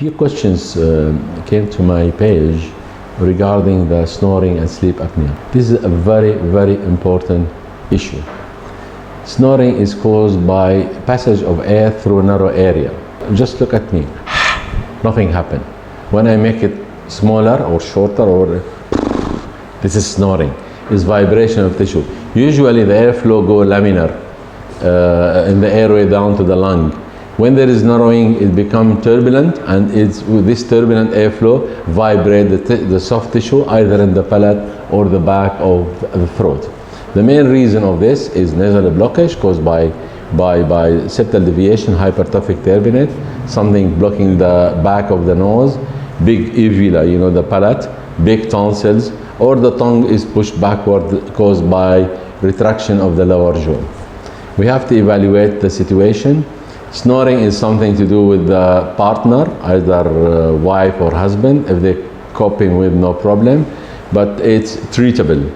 Few questions came to my page regarding the snoring and sleep apnea. This is a very, very important issue. Snoring is caused by passage of air through a narrow area. Just look at me. Nothing happened. When I make it smaller or shorter, or this is snoring. It's vibration of tissue. Usually the airflow go laminar in the airway down to the lung. When there is narrowing, it becomes turbulent, and it's with this turbulent airflow vibrate the soft tissue either in the palate or the back of the throat. The main reason of this is nasal blockage caused by septal deviation, hypertrophic turbinate, something blocking the back of the nose, big uvula, the palate, big tonsils, or the tongue is pushed backward caused by retraction of the lower jaw. We have to evaluate the situation. Snoring is something to do with the partner, either wife or husband, if they're coping with no problem, but it's treatable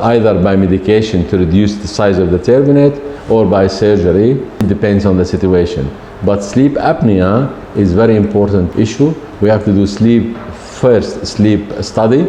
either by medication to reduce the size of the turbinate or by surgery. It depends on the situation. But sleep apnea is a very important issue. We have to do sleep study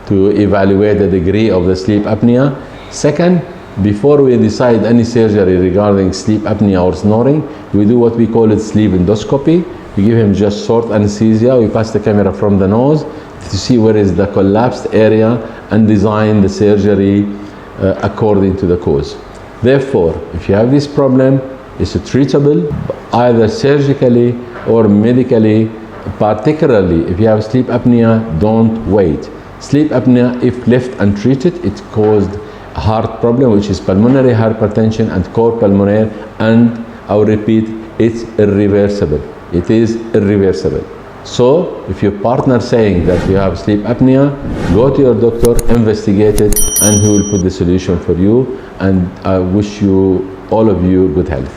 to evaluate the degree of the sleep apnea. Second, before we decide any surgery regarding sleep apnea or snoring, we do what we call it sleep endoscopy. We give him just short anesthesia. We pass the camera from the nose to see where is the collapsed area and design the surgery according to the cause. Therefore, if you have this problem, it's treatable either surgically or medically. Particularly if you have sleep apnea, don't wait. Sleep apnea, if left untreated, it caused heart problem, which is pulmonary hypertension and cor pulmonare, and I'll repeat, it's irreversible. It is irreversible. So if your partner saying that you have sleep apnea, go to your doctor, investigate it, and he will put the solution for you. And I wish you, all of you, good health.